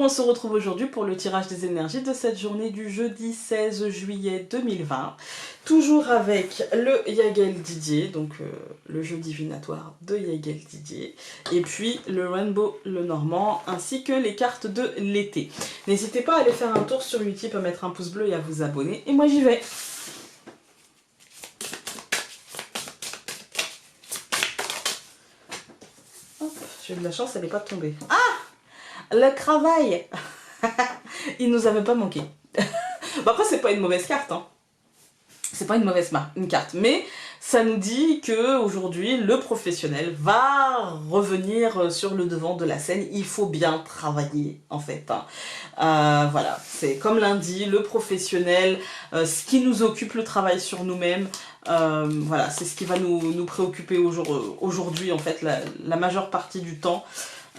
on se retrouve aujourd'hui pour le tirage des énergies de cette journée du jeudi 16 juillet 2020. Toujours avec le Yagel Didier, donc le jeu divinatoire de Yagel Didier, et puis le Rainbow le Normand, ainsi que les cartes de l'été. N'hésitez pas à aller faire un tour sur Utip, à mettre un pouce bleu et à vous abonner. Et moi j'y vais. Hop, j'ai eu de la chance, elle n'est pas tombée. Ah! Le travail. Il nous avait pas manqué. Bon, après, c'est pas une mauvaise carte, hein. C'est pas une mauvaise carte, mais ça nous dit que aujourd'hui le professionnel va revenir sur le devant de la scène. Il faut bien travailler, en fait, hein. Voilà, c'est comme lundi, le professionnel, ce qui nous occupe, le travail sur nous-mêmes. Voilà, c'est ce qui va nous préoccuper aujourd'hui, en fait, la majeure partie du temps.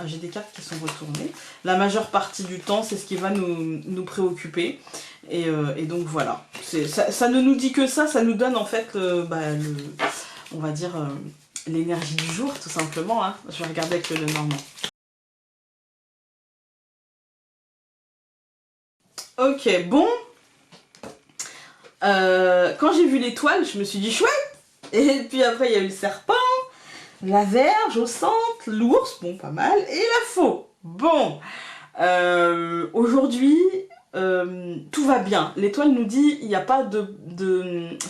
J'ai des cartes qui sont retournées. La majeure partie du temps, c'est ce qui va nous préoccuper. Et donc voilà. Ça ne nous dit que ça nous donne en fait, on va dire, l'énergie du jour, tout simplement. Hein. Je vais regarder avec le Normand. Ok, bon. Quand j'ai vu l'étoile, je me suis dit chouette. Et puis après, il y a eu le serpent. La verge au centre, l'ours, bon pas mal, et la faux. Bon, aujourd'hui, tout va bien. L'étoile nous dit, il n'y a pas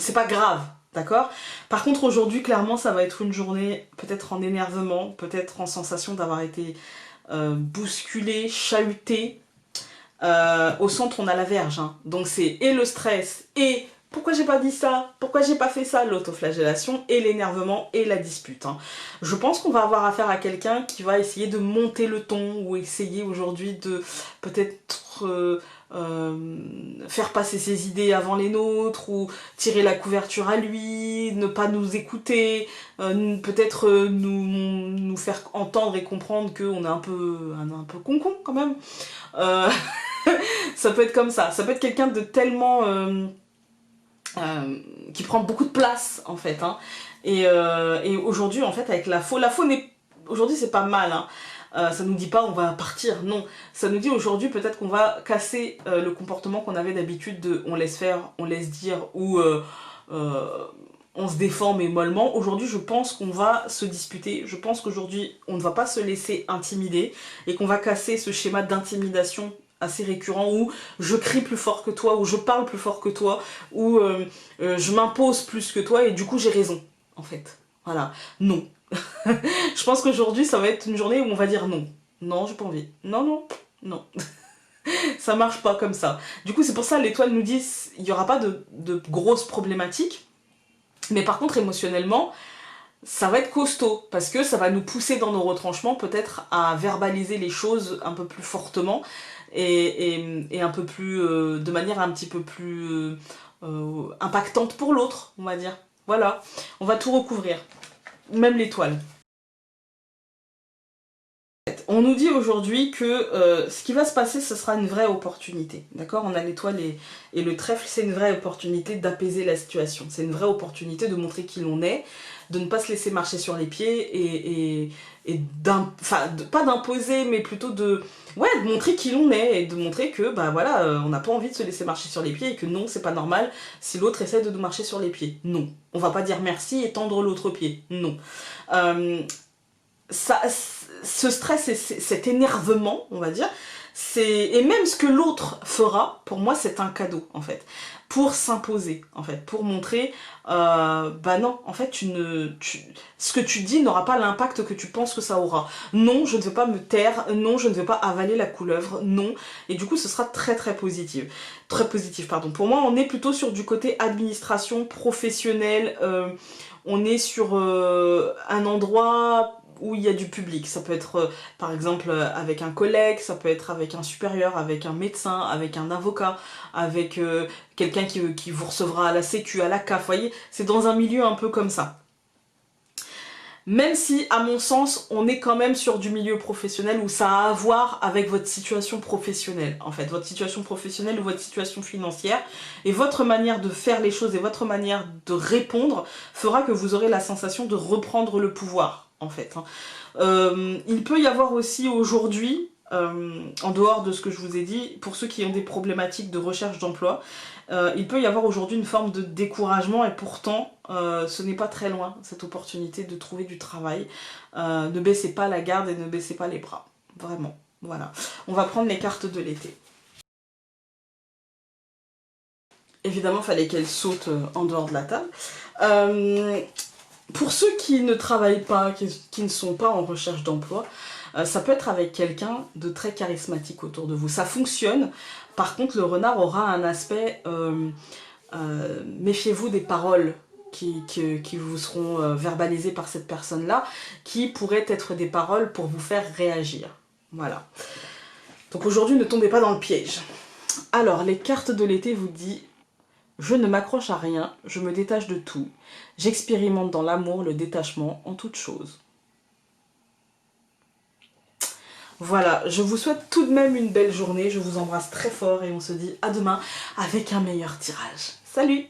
c'est pas grave, d'accord? Par contre, aujourd'hui, clairement, ça va être une journée peut-être en énervement, peut-être en sensation d'avoir été bousculé, chahuté. Au centre, on a la verge, hein. Donc c'est et le stress, et pourquoi j'ai pas dit ça, pourquoi j'ai pas fait ça, l'autoflagellation et l'énervement et la dispute, hein. Je pense qu'on va avoir affaire à quelqu'un qui va essayer de monter le ton ou essayer aujourd'hui de peut-être faire passer ses idées avant les nôtres ou tirer la couverture à lui, ne pas nous écouter, peut-être nous faire entendre et comprendre qu'on est un peu con-con quand même. Ça peut être comme ça peut être quelqu'un de tellement... qui prend beaucoup de place en fait, hein. Et aujourd'hui en fait avec la faux aujourd'hui c'est pas mal, hein. Ça nous dit pas on va partir, non, ça nous dit aujourd'hui peut-être qu'on va casser le comportement qu'on avait d'habitude de on laisse faire, on laisse dire ou on se défend mais mollement. Aujourd'hui je pense qu'on va se disputer, je pense qu'aujourd'hui on ne va pas se laisser intimider et qu'on va casser ce schéma d'intimidation assez récurrent où je crie plus fort que toi, où je parle plus fort que toi, où je m'impose plus que toi et du coup j'ai raison en fait. Voilà, non. Je pense qu'aujourd'hui ça va être une journée où on va dire non. Non, j'ai pas envie. Non, non, non. Ça marche pas comme ça. Du coup c'est pour ça l'étoile nous dit il y aura pas de grosses problématiques, mais par contre émotionnellement ça va être costaud, parce que ça va nous pousser dans nos retranchements, peut-être à verbaliser les choses un peu plus fortement, et un peu plus, de manière un petit peu plus impactante pour l'autre, on va dire. Voilà, on va tout recouvrir, même l'étoile. On nous dit aujourd'hui que ce qui va se passer, ce sera une vraie opportunité, d'accord? On a l'étoile et le trèfle, c'est une vraie opportunité d'apaiser la situation, c'est une vraie opportunité de montrer qui l'on est, de ne pas se laisser marcher sur les pieds pas d'imposer, mais plutôt de montrer qui l'on est et de montrer que bah voilà, on n'a pas envie de se laisser marcher sur les pieds et que non, c'est pas normal si l'autre essaie de nous marcher sur les pieds. Non, on va pas dire merci et tendre l'autre pied. Non. Ce stress et cet énervement, on va dire, et même ce que l'autre fera, pour moi c'est un cadeau en fait, pour s'imposer en fait, pour montrer bah non, en fait ce que tu dis n'aura pas l'impact que tu penses que ça aura. Non, je ne vais pas me taire, non, je ne vais pas avaler la couleuvre, non, et du coup ce sera très positif. Très positif, pardon. Pour moi on est plutôt sur du côté administration, professionnel, on est sur un endroit où il y a du public. Ça peut être par exemple avec un collègue, ça peut être avec un supérieur, avec un médecin, avec un avocat, avec quelqu'un qui vous recevra à la sécu, à la CAF, vous voyez, c'est dans un milieu un peu comme ça. Même si, à mon sens, on est quand même sur du milieu professionnel où ça a à voir avec votre situation professionnelle, en fait, votre situation professionnelle ou votre situation financière, et votre manière de faire les choses et votre manière de répondre fera que vous aurez la sensation de reprendre le pouvoir, en fait. Il peut y avoir aussi aujourd'hui en dehors de ce que je vous ai dit, pour ceux qui ont des problématiques de recherche d'emploi, il peut y avoir aujourd'hui une forme de découragement et pourtant ce n'est pas très loin cette opportunité de trouver du travail. Ne baissez pas la garde et ne baissez pas les bras, vraiment. Voilà, on va prendre les cartes de l'été. Évidemment, il fallait qu'elle saute en dehors de la table. Pour ceux qui ne travaillent pas, qui ne sont pas en recherche d'emploi, ça peut être avec quelqu'un de très charismatique autour de vous. Ça fonctionne. Par contre, le renard aura un aspect... méfiez-vous des paroles qui vous seront verbalisées par cette personne-là, qui pourraient être des paroles pour vous faire réagir. Voilà. Donc aujourd'hui, ne tombez pas dans le piège. Alors, les cartes de l'été vous disent: je ne m'accroche à rien, je me détache de tout. J'expérimente dans l'amour le détachement en toute chose. Voilà, je vous souhaite tout de même une belle journée, je vous embrasse très fort et on se dit à demain avec un meilleur tirage. Salut!